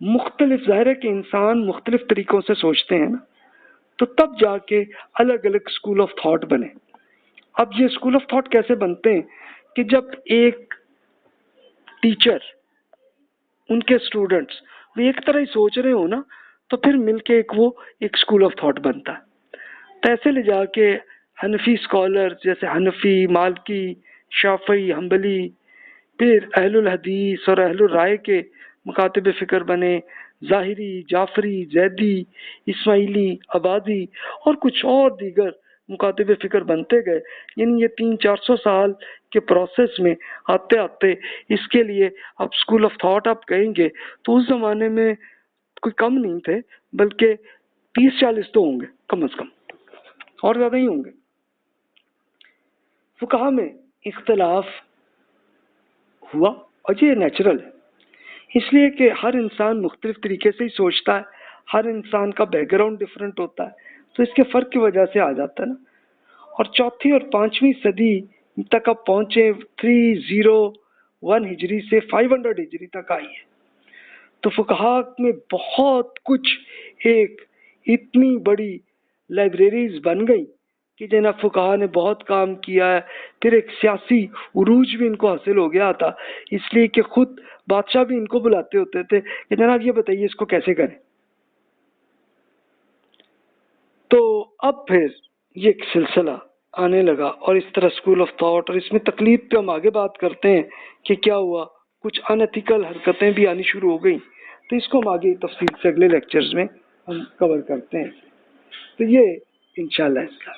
مختلف، ظاہر ہے کہ انسان مختلف طریقوں سے سوچتے ہیں نا، تو تب جا کے الگ الگ اسکول آف تھاٹ بنے۔ اب یہ اسکول آف تھاٹ کیسے بنتے ہیں کہ جب ایک ٹیچر، ان کے اسٹوڈنٹس وہ ایک طرح ہی سوچ رہے ہو نا، تو پھر مل کے وہ ایک اسکول آف تھاٹ بنتا ہے۔ تو ایسے لے جا کے حنفی اسکالر جیسے حنفی، مالکی، شافعی، حنبلی، پھر اہل الحدیث اور اہل الرائے کے مکاتب فکر بنے، ظاہری، جعفری، زیدی، اسماعیلی، عبادی اور کچھ اور دیگر مکاتب فکر بنتے گئے۔ یعنی یہ 300-400 سال کے پروسیس میں آتے آتے اس کے لیے اب اسکول آف تھاٹ آپ کہیں گے تو اس زمانے میں کوئی کم نہیں تھے، بلکہ 30-40 تو ہوں گے کم از کم، اور زیادہ ہی ہوں گے۔ فقہا میں اختلاف ہوا، اور یہ نیچرل ہے، اس لیے کہ ہر انسان مختلف طریقے سے ہی سوچتا ہے، ہر انسان کا بیک گراؤنڈ ڈفرینٹ ہوتا ہے، تو اس کے فرق کی وجہ سے آ جاتا ہے نا۔ اور 4 اور 5ویں صدی تک اب پہنچے، 301 ہجری سے 500 ہجری تک آئی ہے، تو فقہا میں بہت کچھ، ایک اتنی بڑی لائبریریز بن گئی کہ جناب فقہا نے بہت کام کیا ہے۔ پھر ایک سیاسی عروج بھی ان کو حاصل ہو گیا تھا، اس لیے کہ خود بادشاہ بھی ان کو بلاتے ہوتے تھے کہ جناب یہ بتائیے اس کو کیسے کریں۔ تو اب پھر یہ ایک سلسلہ آنے لگا، اور اس طرح اسکول آف تھاٹ، اور اس میں تقلید پہ ہم آگے بات کرتے ہیں کہ کیا ہوا، کچھ انیتھیکل حرکتیں بھی آنی شروع ہو گئی، تو اس کو ہم آگے تفصیل سے اگلے لیکچرز میں ہم کور کرتے ہیں۔ تو یہ انشاءاللہ اس کا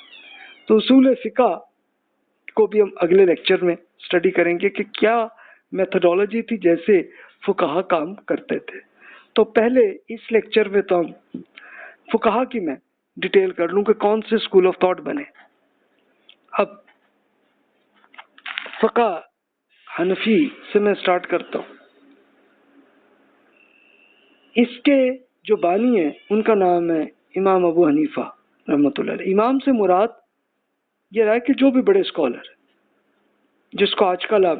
تو اصول فقہ کو بھی ہم اگلے لیکچر میں اسٹڈی کریں گے کہ کیا میتھڈالوجی تھی جیسے فقہا کام کرتے تھے۔ تو پہلے اس لیکچر میں تو ہم فقہا کی میں ڈیٹیل کر لوں کہ کون سے اسکول آف تھاٹ بنے۔ اب فقہ حنفی سے میں سٹارٹ کرتا ہوں۔ اس کے جو بانی ہیں ان کا نام ہے امام ابو حنیفہ رحمۃ اللہ علیہ۔ امام سے مراد یہ رہا کہ جو بھی بڑے اسکالر، جس کو آج کل آپ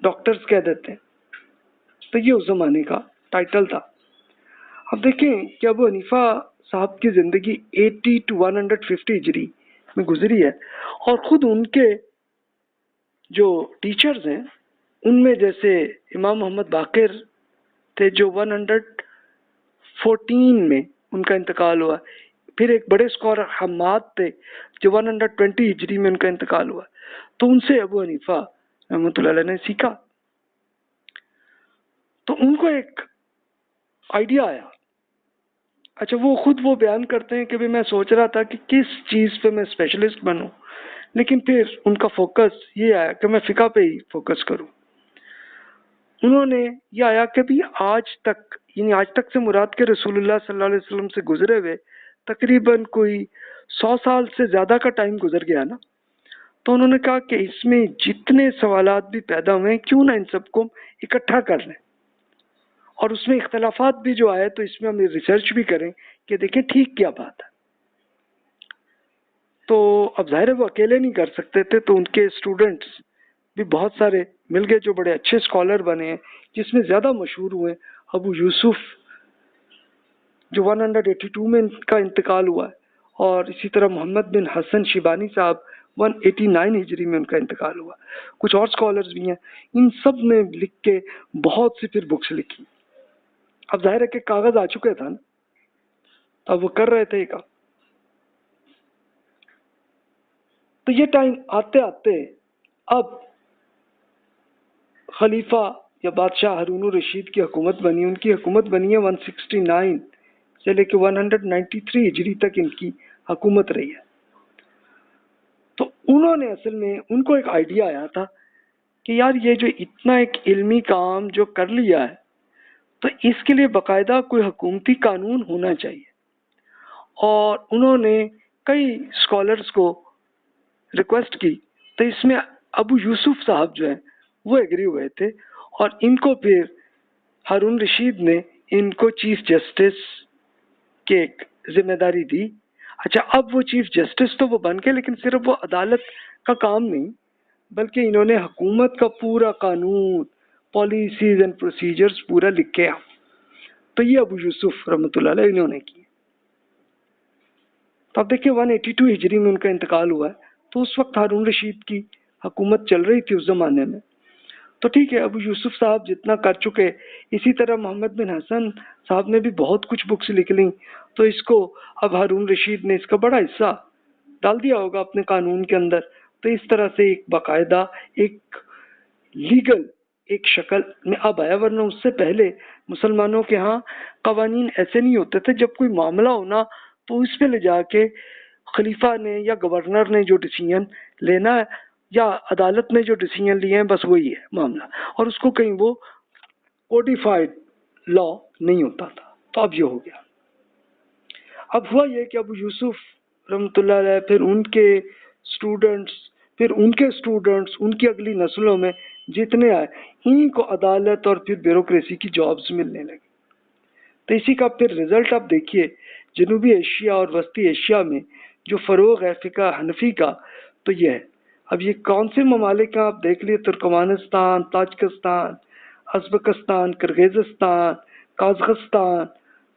ڈاکٹرز کہہ دیتے ہیں، تو یہ اس زمانے کا ٹائٹل تھا۔ اب دیکھیں کہ ابو حنیفہ صاحب کی زندگی 80 to 150 ہجری میں گزری ہے، اور خود ان کے جو ٹیچرز ہیں ان میں جیسے امام محمد باقر تھے جو 114 میں ان کا انتقال ہوا، پھر ایک بڑے اسکالر حماد تھے جو 120 ہجری میں ان کا انتقال ہوا، تو ان سے ابو حنیفہ رحمۃ اللہ علیہ نے سیکھا۔ تو ان کو ایک آئیڈیا آیا، اچھا وہ خود وہ بیان کرتے ہیں کہ بھی میں سوچ رہا تھا کہ کس چیز پہ میں اسپیشلسٹ بنوں، لیکن پھر ان کا فوکس یہ آیا کہ میں فقہ پہ ہی فوکس کروں۔ انہوں نے یہ آیا کہ بھی آج تک، یعنی آج تک سے مراد کے رسول اللہ صلی اللہ علیہ وسلم سے گزرے ہوئے تقریباً کوئی 100 سال سے زیادہ کا ٹائم گزر گیا نا، تو انہوں نے کہا کہ اس میں جتنے سوالات بھی پیدا ہوئے کیوں نہ ان سب کو اکٹھا کر لیں، اور اس میں اختلافات بھی جو آئے تو اس میں ہم ریسرچ بھی کریں کہ دیکھیں ٹھیک کیا بات ہے۔ تو اب ظاہر ہے وہ اکیلے نہیں کر سکتے تھے، تو ان کے اسٹوڈنٹس بھی بہت سارے مل گئے جو بڑے اچھے اسکالر بنے ہیں، جس میں زیادہ مشہور ہوئے ابو یوسف جو 182 میں ان کا انتقال ہوا ہے، اور اسی طرح محمد بن حسن شیبانی صاحب 189 ہجری میں ان کا انتقال ہوا۔ کچھ اور اسکالرز بھی ہیں، ان سب نے لکھ کے بہت سی پھر بکس لکھی۔ اب ظاہر ہے کہ کاغذ آ چکے تھا نا، اب وہ کر رہے تھے یہ کام۔ تو یہ ٹائم آتے آتے اب خلیفہ یا بادشاہ ہارون الرشید کی حکومت بنی۔ ان کی حکومت بنی ہے 169 سے لے کے 193 ہجری تک ان کی حکومت رہی ہے۔ تو انہوں نے اصل میں ان کو ایک آئیڈیا آیا تھا کہ یار یہ جو اتنا ایک علمی کام جو کر لیا ہے، تو اس کے لیے باقاعدہ کوئی حکومتی قانون ہونا چاہیے، اور انہوں نے کئی اسکالرس کو ریکویسٹ کی، تو اس میں ابو یوسف صاحب جو ہیں وہ ایگری ہوئے تھے، اور ان کو پھر ہارون رشید نے ان کو چیف جسٹس کی ایک ذمہ داری دی۔ اچھا اب وہ چیف جسٹس تو وہ بن گئے، لیکن صرف وہ عدالت کا کام نہیں، بلکہ انہوں نے حکومت کا پورا قانون، پالیسیز اینڈ پروسیجرز پورا لکھ کے تو یہ ابو یوسف رحمۃ اللہ علیہ انہوں نے کی. تو آپ دیکھیں 182 ہجری میں ان کا انتقال ہوا ہے. تو اس وقت ہارون رشید کی حکومت چل رہی تھی اس زمانے میں. تو ٹھیک ہے، ابو یوسف صاحب جتنا کر چکے، اسی طرح محمد بن حسن صاحب نے بھی بہت کچھ بکس لکھ لیں. تو اس کو اب ہارون رشید نے اس کا بڑا حصہ ڈال دیا ہوگا اپنے قانون کے اندر. تو اس طرح سے ایک باقاعدہ ایک لیگل ایک شکل میں اب آیا. ورنہ اس سے پہلے مسلمانوں کے ہاں قوانین ایسے نہیں ہوتے تھے. جب کوئی معاملہ ہونا تو اس پہ لے جا کے خلیفہ نے یا گورنر نے جو ڈیسیژن لینا ہے یا عدالت نے جو ڈیسیژن لیے ہیں بس وہی ہے معاملہ، اور اس کو کہیں وہ کوڈیفائڈ لا نہیں ہوتا تھا. تو اب یہ ہو گیا. اب ہوا یہ کہ ابو یوسف رحمۃ اللہ علیہ، پھر ان کے اسٹوڈنٹس، پھر ان کے اسٹوڈنٹس، ان کی اگلی نسلوں میں جتنے آئے، انہیں کو عدالت اور پھر بیوروکریسی کی جابز ملنے لگی. تو اسی کا پھر رزلٹ آپ دیکھیے جنوبی ایشیا اور وسطی ایشیا میں جو فروغ ہے فقہ حنفی کا، تو یہ ہے. اب یہ کون سے ممالک ہیں آپ دیکھ لیے، Turkmenistan, Tajikistan, Uzbekistan, Kyrgyzstan, Kazakhstan,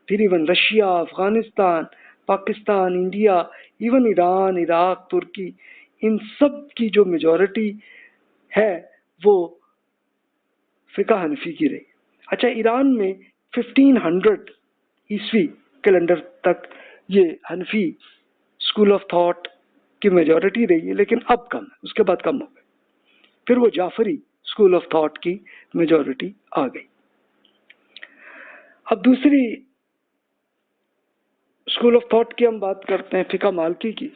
پھر even Russia, Afghanistan, Pakistan, India, even Iran, Iraq, Turkey, ان سب کی جو میجورٹی ہے وہ فقہ حنفی کی رہی. اچھا، ایران میں 1500 عیسوی کیلنڈر تک یہ حنفی اسکول آف تھاٹ کی میجورٹی رہی ہے، لیکن اب کم ہے، اس کے بعد کم ہو گئی. پھر وہ جعفری اسکول آف تھاٹ کی میجورٹی آ گئی. اب دوسری اسکول آف تھاٹ کی ہم بات کرتے ہیں فقہ مالکی کی.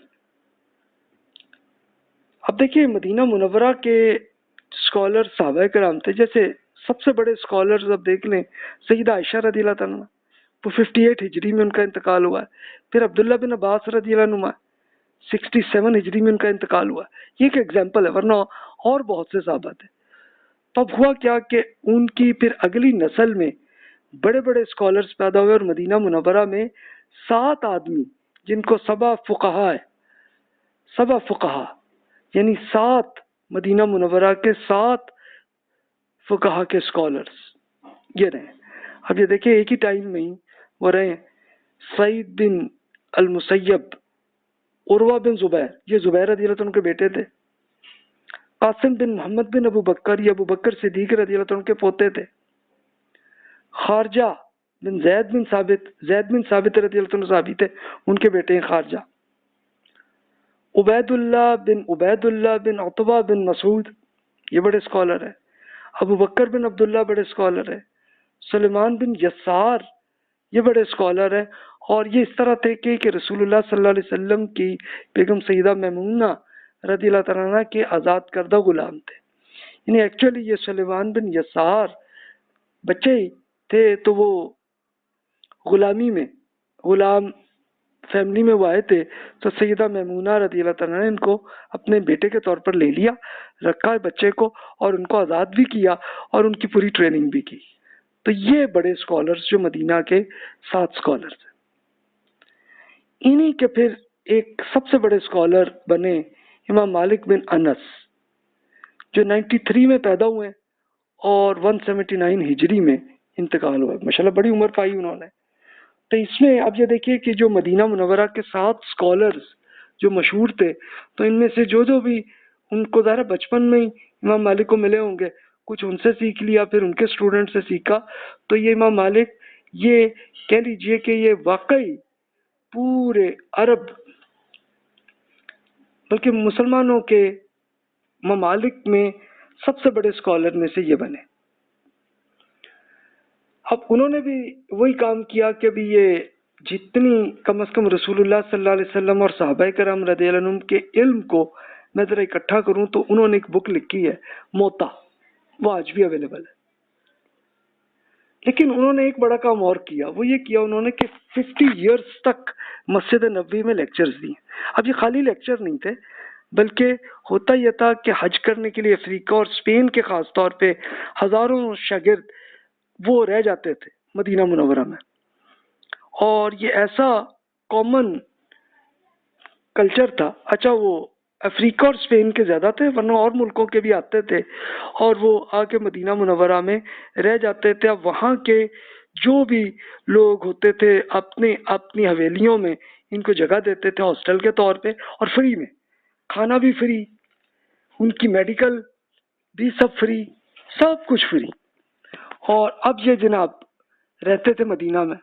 اب دیکھیے مدینہ منورہ کے اسکالر صحابہ کرام تھے. جیسے سب سے بڑے اسکالرز اب دیکھ لیں سیدہ عائشہ رضی اللہ تعالیٰ عنہ، وہ 58 ہجری میں ان کا انتقال ہوا ہے. پھر عبداللہ بن عباس رضی اللہ عنہ 67 ہجری میں ان کا انتقال ہوا. یہ ایک ایگزامپل ہے، ورنہ اور بہت سے صحابہ تھے. تب ہوا کیا کہ ان کی پھر اگلی نسل میں بڑے بڑے اسکالرز پیدا ہوئے، اور مدینہ منورہ میں 7 آدمی جن کو سبع فقہا ہے، سبع فقہا یعنی 7 مدینہ منورہ کے 7 فقہا کے اسکالرز یہ رہے. اب یہ دیکھیں ایک ہی ٹائم میں ہی وہ رہے سعید بن المسیب، عروہ بن زبیر، یہ زبیر رضی اللہ عنہ کے بیٹے تھے. قاسم بن محمد بن ابو بکر، یہ ابو بکر صدیق رضی اللہ عنہ کے پوتے تھے. خارجہ بن زید بن ثابت، زید بن ثابت رضی اللہ عنہ صحابی تھے، ان کے بیٹے ہیں خارجہ. عبید اللہ بن عتبہ بن مسعود، یہ بڑے اسکالر ہیں. ابو بکر بن عبداللہ بڑے اسکالر ہیں. سلیمان بن یسار یہ بڑے اسکالر ہیں. اور یہ اس طرح تھے کہ رسول اللہ صلی اللہ علیہ وسلم کی بیگم سیدہ میمونہ رضی اللہ تعالیٰ عنہ کے آزاد کردہ غلام تھے. یعنی ایکچولی یہ سلیمان بن یسار بچے ہی تھے تو وہ غلامی میں غلام فیملی میں وہ آئے تھے. تو سیدہ میمونہ رضی اللہ تعالیٰ نے ان کو اپنے بیٹے کے طور پر لے لیا، رکھا ہے بچے کو، اور ان کو آزاد بھی کیا اور ان کی پوری ٹریننگ بھی کی. تو یہ بڑے اسکالرز جو مدینہ کے 7 اسکالرز ہیں. انہی کے پھر ایک سب سے بڑے اسکالر بنے امام مالک بن انس، جو 93 میں پیدا ہوئے اور 179 ہجری میں انتقال ہوا. ماشاءاللہ بڑی عمر پائی انہوں نے. تو اس میں اب یہ دیکھیے کہ جو مدینہ منورہ کے 7 اسکالرز جو مشہور تھے، تو ان میں سے جو بھی ان کو ظاہر بچپن میں ہی امام مالک کو ملے ہوں گے، کچھ ان سے سیکھ لیا، پھر ان کے اسٹوڈنٹ سے سیکھا. تو یہ امام مالک یہ کہہ لیجئے کہ یہ واقعی پورے عرب بلکہ مسلمانوں کے ممالک میں سب سے بڑے اسکالر میں سے یہ بنے. اب انہوں نے بھی وہی کام کیا کہ بھی یہ جتنی کم از کم رسول اللہ صلی اللہ علیہ وسلم اور صحابہ کرام رضی اللہ عنہم کے علم کو میں ذرا اکٹھا کروں، تو انہوں نے ایک بک لکھی ہے موتا، وہ آج بھی اویلیبل ہے. لیکن انہوں نے ایک بڑا کام اور کیا، وہ یہ کیا انہوں نے کہ 50 ایئرز تک مسجد نبوی میں لیکچرز دیے. اب یہ خالی لیکچر نہیں تھے، بلکہ ہوتا یہ تھا کہ حج کرنے کے لیے افریقہ اور اسپین کے خاص طور پہ ہزاروں شاگرد وہ رہ جاتے تھے مدینہ منورہ میں. اور یہ ایسا کامن کلچر تھا. اچھا وہ افریقہ اور اسپین کے زیادہ تھے، ورنہ اور ملکوں کے بھی آتے تھے اور وہ آ کے مدینہ منورہ میں رہ جاتے تھے. اب وہاں کے جو بھی لوگ ہوتے تھے اپنی حویلیوں میں ان کو جگہ دیتے تھے ہاسٹل کے طور پہ، اور فری میں کھانا بھی فری، ان کی میڈیکل بھی سب فری، سب کچھ فری۔ اور اب یہ جناب رہتے تھے مدینہ میں،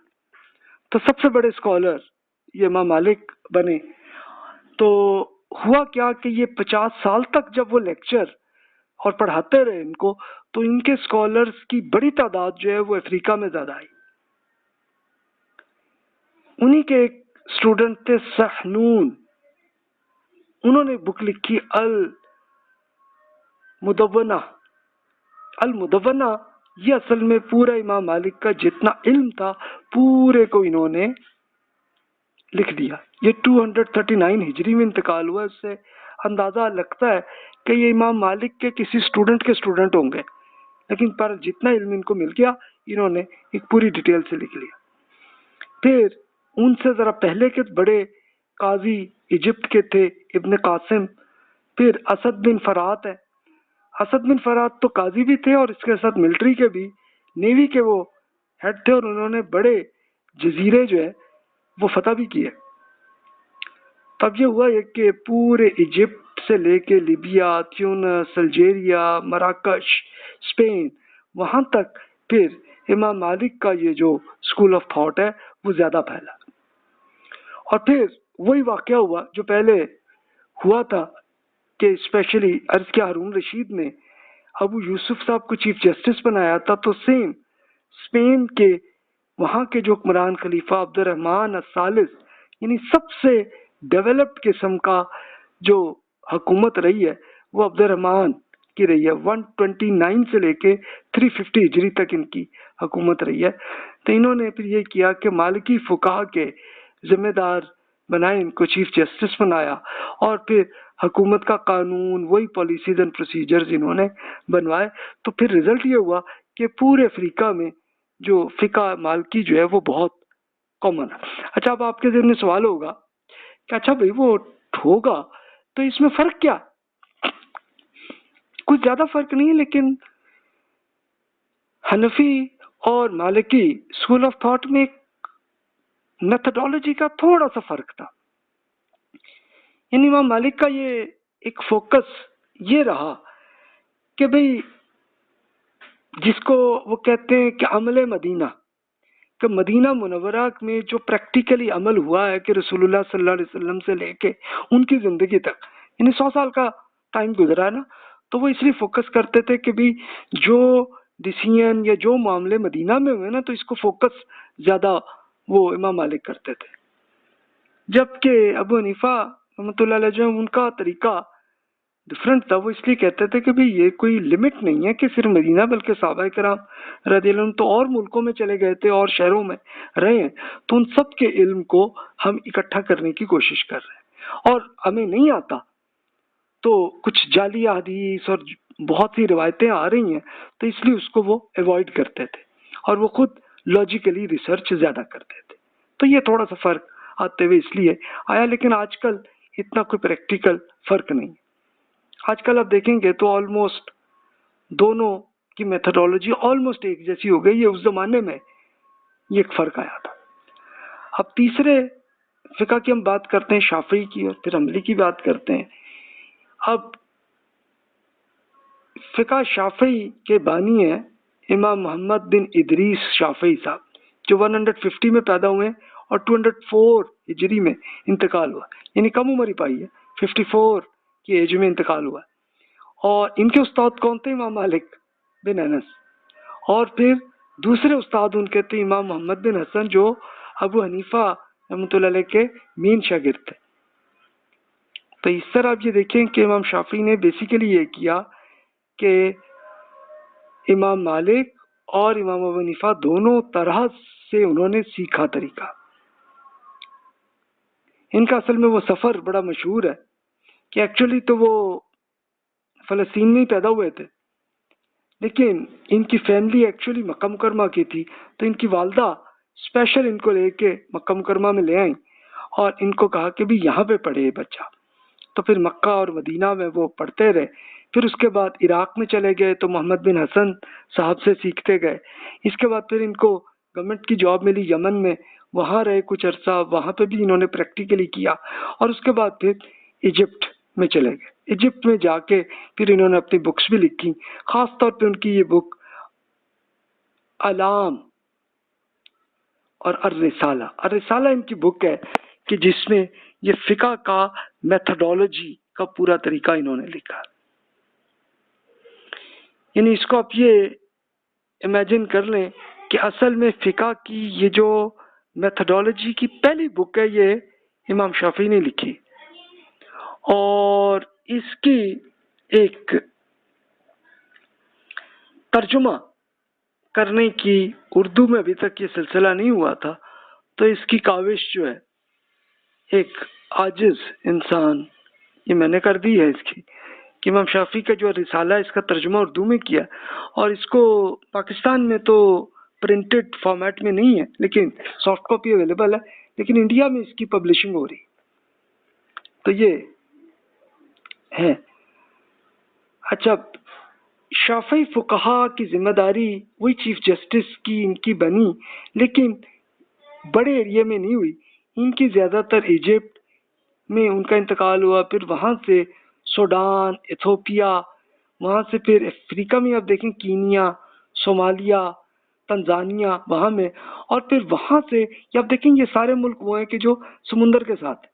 تو سب سے بڑے اسکالر یہ امام مالک بنے۔ تو ہوا کیا کہ یہ 50 سال تک جب وہ لیکچر اور پڑھاتے رہے ان کو، تو ان کے اسکالرس کی بڑی تعداد جو ہے وہ افریقہ میں زیادہ آئی۔ انہی کے ایک اسٹوڈنٹ تھے سحنون، انہوں نے بک لکھی المدونہ۔ المدونہ یہ اصل میں پورا امام مالک کا جتنا علم تھا پورے کو انہوں نے لکھ دیا۔ یہ 239 ہجری میں انتقال ہوا، اس سے اندازہ لگتا ہے کہ یہ امام مالک کے کسی اسٹوڈنٹ ہوں گے، لیکن پر جتنا علم ان کو مل گیا انہوں نے ایک پوری ڈیٹیل سے لکھ لیا۔ پھر ان سے ذرا پہلے کے بڑے قاضی ایجپٹ کے تھے ابن قاسم، پھر اسد بن فرات ہے۔ اسد بن فرات تو قاضی بھی تھے اور اس کے ساتھ ملٹری کے بھی، نیوی کے وہ ہیڈ تھے، اور انہوں نے بڑے جزیرے جو ہے وہ فتح بھی کیے۔ تب یہ ہوا ہے کہ پورے ایجپٹ سے لے کے لیبیا، تیونس، الجیریا، مراکش، اسپین، وہاں تک پھر امام مالک کا یہ جو اسکول آف تھاٹ ہے وہ زیادہ پھیلا۔ اور پھر وہی واقعہ ہوا جو پہلے ہوا تھا کہ اسپیشلی عرض کیا ہارون رشید نے ابو یوسف صاحب کو چیف جسٹس بنایا تھا، تو سیم اسپین کے وہاں کے جو حکمران خلیفہ عبد الرحمن الثالث، یعنی سب سے ڈیولپڈ قسم کا جو حکومت رہی ہے وہ عبد الرحمن کی رہی ہے۔ 129 سے لے کے 350 ہجری تک ان کی حکومت رہی ہے۔ تو انہوں نے پھر یہ کیا کہ مالکی فقہا کے ذمہ دار بنائے، ان کو چیف جسٹس بنایا، اور پھر حکومت کا قانون، وہی پالیسیز اینڈ پروسیجرز انہوں نے بنوائے۔ تو پھر رزلٹ یہ ہوا کہ پورے افریقہ میں جو فقہ مالکی جو ہے وہ بہت کامن ہے۔ اچھا، اب آپ کے ذہن میں سوال ہوگا کہ اچھا بھائی وہ ہوگا تو اس میں فرق کیا؟ کچھ زیادہ فرق نہیں ہے، لیکن حنفی اور مالکی اسکول آف تھاٹ میں ایک میتھڈالوجی کا تھوڑا سا فرق تھا۔ یعنی امام مالک کا یہ ایک فوکس یہ رہا کہ بھئی جس کو وہ کہتے ہیں کہ عمل مدینہ، کہ مدینہ منورہ میں جو پریکٹیکلی عمل ہوا ہے کہ رسول اللہ صلی اللہ علیہ وسلم سے لے کے ان کی زندگی تک، یعنی 100 سال کا ٹائم گزرا ہے نا، تو وہ اس لیے فوکس کرتے تھے کہ بھی جو ڈیسیژن یا جو معاملے مدینہ میں ہوئے نا، تو اس کو فوکس زیادہ وہ امام مالک کرتے تھے۔ جبکہ ابو حنیفہ رحمۃ اللہ علیہ جو ان کا طریقہ ڈفرنٹ تھا، وہ اس لیے کہتے تھے کہ بھئی یہ کوئی لمٹ نہیں ہے کہ صرف مدینہ، بلکہ صحابہ کرام رضی اللہ عنہ تو اور ملکوں میں چلے گئے تھے اور شہروں میں رہے ہیں، تو ان سب کے علم کو ہم اکٹھا کرنے کی کوشش کر رہے ہیں، اور ہمیں نہیں آتا تو کچھ جعلی احادیث اور بہت سی روایتیں آ رہی ہیں، تو اس لیے اس کو وہ ایوائڈ کرتے تھے اور وہ خود لاجیکلی ریسرچ زیادہ کرتے تھے۔ تو یہ تھوڑا سا فرق آتے ہوئے اس لیے آیا، لیکن آج کل اتنا کوئی پریکٹیکل فرق نہیں۔ آج کل آپ دیکھیں گے تو آلموسٹ دونوں کی میتھڈالوجی آلموسٹ ایک جیسی ہو گئی ہے، اس زمانے میں یہ ایک فرق آیا تھا۔ اب تیسرے فقہ کی ہم بات کرتے ہیں، شافعی کی، اور پھر حنبلی کی بات کرتے ہیں۔ اب فقہ شافعی کے بانی ہیں امام محمد بن ادریس شافعی صاحب، جو 150 میں پیدا ہوئے اور 204 ہجری میں انتقال ہوا، یعنی کم عمر ہی پائی ہے، 54 کی ایج میں انتقال ہوا۔ اور ان کے استاد کون تھے؟ امام مالک بن انس، اور پھر دوسرے استاد ان کے تھے امام محمد بن حسن، جو ابو حنیفہ رحمۃ اللہ علیہ کے مین شاگرد تھے۔ تو اس طرح آپ یہ دیکھیں کہ امام شافعی نے بیسیکلی یہ کیا کہ امام مالک اور امام ابو حنیفہ دونوں طرح سے انہوں نے سیکھا طریقہ۔ ان کا اصل میں وہ سفر بڑا مشہور ہے کہ ایکچولی تو وہ فلسطین میں ہی پیدا ہوئے تھے، لیکن ان کی فیملی ایکچولی مکہ مکرمہ کی تھی، تو ان کی والدہ اسپیشل ان کو لے کے مکہ مکرمہ میں لے آئیں اور ان کو کہا کہ بھی یہاں پہ پڑھے بچہ۔ تو پھر مکہ اور مدینہ میں وہ پڑھتے رہے، پھر اس کے بعد عراق میں چلے گئے تو محمد بن حسن صاحب سے سیکھتے گئے۔ اس کے بعد پھر ان کو گورنمنٹ کی جاب ملی یمن میں، وہاں رہے کچھ عرصہ، وہاں پہ بھی انہوں نے پریکٹیکلی کیا، اور اس کے بعد پھر ایجپٹ میں چلے گئے۔ ایجپٹ میں جا کے پھر انہوں نے اپنی بکس بھی لکھی، خاص طور پہ ان کی یہ بک علام اور الرسالہ۔ الرسالہ ان کی بک ہے کہ جس میں یہ فقہ کا میتھڈولوجی کا پورا طریقہ انہوں نے لکھا، یعنی اس کو آپ یہ امیجن کر لیں کہ اصل میں فقہ کی یہ جو میتھڈولوجی کی پہلی بک ہے یہ امام شافعی نے لکھی، اور اس کی ایک ترجمہ کرنے کی اردو میں ابھی تک یہ سلسلہ نہیں ہوا تھا، تو اس کی کاوش جو ہے ایک عاجز انسان، یہ میں نے کر دی ہے اس کی، کہ امام شافعی کا جو رسالہ ہے اس کا ترجمہ اردو میں کیا، اور اس کو پاکستان میں تو پرنٹڈ فارمیٹ میں نہیں ہے لیکن سافٹ کاپی اویلیبل ہے، لیکن انڈیا میں اس کی پبلشنگ ہو رہی، تو یہ ہے۔ اچھا، شافعی فقہا کی ذمہ داری وہی چیف جسٹس کی ان کی بنی، لیکن بڑے ایریا میں نہیں ہوئی، ان کی زیادہ تر ایجپٹ میں ان کا انتقال ہوا، پھر وہاں سے سوڈان، ایتھوپیا، وہاں سے پھر افریقہ میں آپ دیکھیں کینیا، صومالیہ، تنزانیہ وہاں میں، اور پھر وہاں سے آپ دیکھیں یہ سارے ملک وہ ہیں کہ جو سمندر کے ساتھ،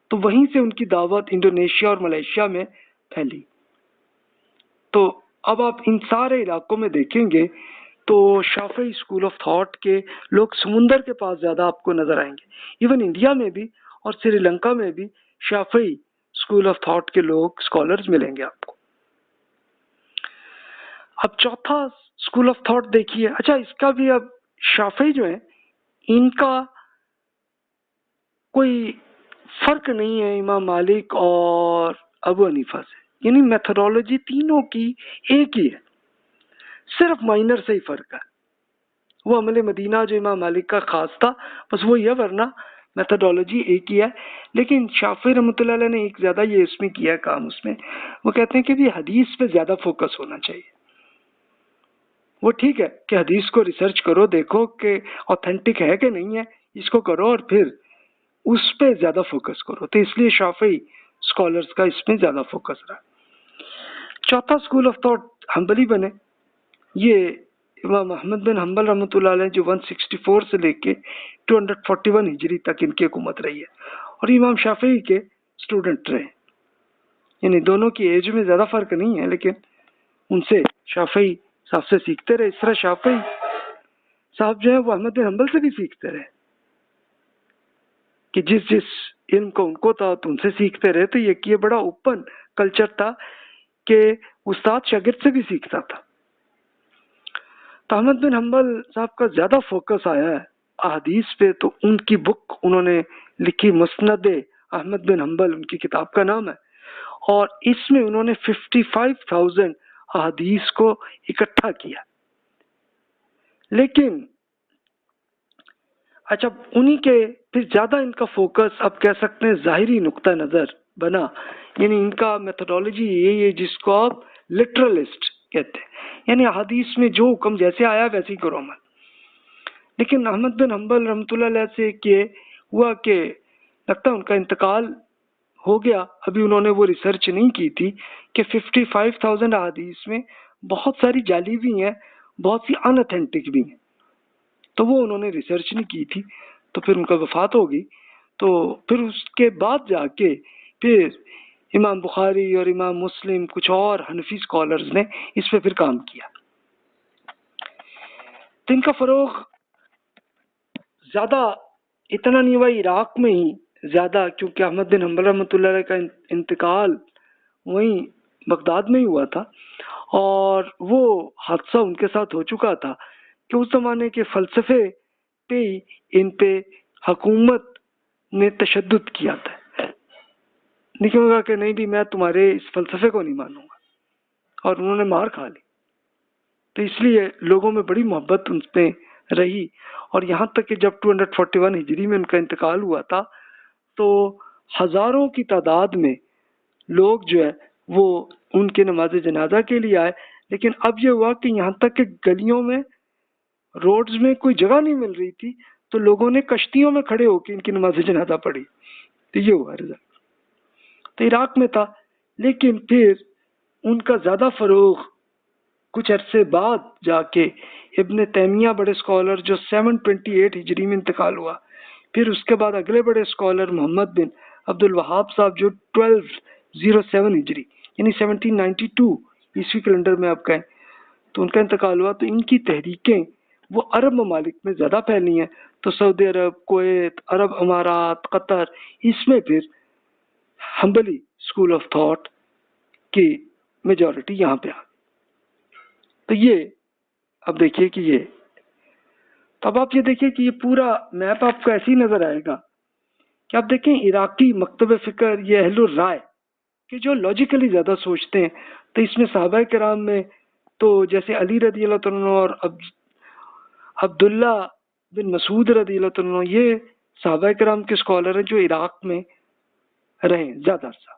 تو وہیں سے ان کی دعوت انڈونیشیا اور ملیشیا میں پھیلی۔ تو اب آپ ان سارے علاقوں میں دیکھیں گے تو شافعی اسکول آف تھاٹ کے لوگ سمندر کے پاس زیادہ آپ کو نظر آئیں گے، ایون انڈیا میں بھی اور سری لنکا میں بھی شافعی اسکول آف تھاٹ کے لوگ اسکالرز ملیں گے آپ کو۔ اب چوتھا اسکول آف تھاٹ دیکھیے، اچھا اس کا بھی اب شافعی جو ہے ان کا کوئی فرق نہیں ہے امام مالک اور ابو حنیفہ سے، یعنی میتھڈولوجی تینوں کی ایک ہی ہے، صرف مائنر سے ہی فرق ہے۔ وہ عمل مدینہ جو امام مالک کا خاص تھا بس وہ یہ، ورنہ میتھڈولوجی ایک ہی ہے، لیکن شافعی رحمۃ اللہ علیہ نے ایک زیادہ یہ اس میں کیا کام، اس میں وہ کہتے ہیں کہ بھی حدیث پہ زیادہ فوکس ہونا چاہیے۔ وہ ٹھیک ہے کہ حدیث کو ریسرچ کرو، دیکھو کہ اوتھینٹک ہے کہ نہیں ہے، اس کو کرو اور پھر اس پہ زیادہ فوکس کرو، تو اس لیے شافعی اسکالرس کا اس میں زیادہ فوکس رہا۔ چوتھا اسکول آف تھاٹ حنبلی بنے، یہ امام احمد بن حنبل رحمۃ اللہ علیہ جو 164 سے لے کے 241 ہجری تک ان کی حکومت رہی ہے، اور امام شافعی کے اسٹوڈنٹ رہے، یعنی دونوں کی ایج میں زیادہ فرق نہیں ہے، لیکن ان سے شافعی صاحب سے سیکھتے رہے، اس طرح شافعی صاحب جو ہے وہ احمد بن حنبل سے بھی سیکھتے رہے، کہ جس جس علم کو ان کو تھا تو ان سے سیکھتے رہے، تو یہ بڑا اوپن کلچر تھا کہ استاد شاگرد سے بھی سیکھتا تھا۔ تو احمد بن حنبل صاحب کا زیادہ فوکس آیا ہے احادیث پہ، تو ان کی بک انہوں نے لکھی مسند احمد بن حنبل، ان کی کتاب کا نام ہے، اور اس میں انہوں نے 55,000 احادیث کو اکٹھا کیا۔ لیکن اچھا انہی کے پھر زیادہ ان کا فوکس اب کہہ سکتے ہیں ظاہری نقطہ نظر بنا، یعنی ان کا میتھڈولوجی یہی ہے جس کو آپ لٹرلسٹ کہتے ہیں، یعنی احادیث میں جو حکم جیسے آیا ویسے ہی کرو عمل۔ لیکن احمد بن حنبل رحمۃ اللہ علیہ سے کہ ہوا کہ لگتا ہے ان کا انتقال ہو گیا، ابھی انہوں نے وہ ریسرچ نہیں کی تھی کہ 55,000 احادیث میں بہت ساری جعلی بھی ہیں، بہت سی ان اتھینٹک بھی ہیں، تو وہ انہوں نے ریسرچ نہیں کی تھی، تو پھر ان کا وفات ہوگی، تو پھر اس کے بعد جا کے پھر امام بخاری اور امام مسلم کچھ اور حنفی اسکالرز نے اس پہ پھر کام کیا۔ تو ان کا فروغ زیادہ اتنا نہیں ہوا عراق میں ہی زیادہ، کیونکہ احمد بن حنبل رحمۃ اللہ علیہ کا انتقال وہیں بغداد میں ہی ہوا تھا، اور وہ حادثہ ان کے ساتھ ہو چکا تھا کہ اس زمانے کے فلسفے پہ ہی ان پہ حکومت نے تشدد کیا تھا، لیکن کہا کہ نہیں بھی میں تمہارے اس فلسفے کو نہیں مانوں گا، اور انہوں نے مار کھا لی۔ تو اس لیے لوگوں میں بڑی محبت ان پہ رہی، اور یہاں تک کہ جب 241 ہجری میں ان کا انتقال ہوا تھا تو ہزاروں کی تعداد میں لوگ جو ہے وہ ان کے نماز جنازہ کے لیے آئے، لیکن اب یہ ہوا کہ یہاں تک کہ گلیوں میں روڈز میں کوئی جگہ نہیں مل رہی تھی تو لوگوں نے کشتیوں میں کھڑے ہو کے ان کی نماز جنازہ پڑھی. تو یہ ہوا رضا. تو عراق میں تھا، لیکن پھر ان کا زیادہ فروغ کچھ عرصے بعد جا کے ابن تیمیہ بڑے اسکالر جو 728 ہجری میں انتقال ہوا، پھر اس کے بعد اگلے بڑے اسکالر محمد بن عبد الوہاب صاحب جو 1207 ہجری یعنی 1792 عیسوی کیلنڈر میں آپ کہیں تو ان کا انتقال ہوا. تو ان کی تحریکیں وہ عرب ممالک میں زیادہ پھیلی ہیں، تو سعودی عرب، کویت، عرب امارات، قطر، اس میں پھر حنبلی اسکول آف تھاٹ کی میجورٹی یہاں پہ آ. تو یہ اب دیکھیے کہ یہ تو اب آپ یہ دیکھیے کہ یہ پورا میپ آپ کو ایسے ہی نظر آئے گا کہ آپ دیکھیں عراقی مکتب فکر یہ اہل الرائے کہ جو لاجیکلی زیادہ سوچتے ہیں. تو اس میں صحابہ کرام میں تو جیسے علی رضی اللہ عنہ اور عبداللہ بن مسعود رضی اللہ عنہ، یہ صحابہ کرام کے اسکالر ہیں جو عراق میں رہے زیادہ عرصہ.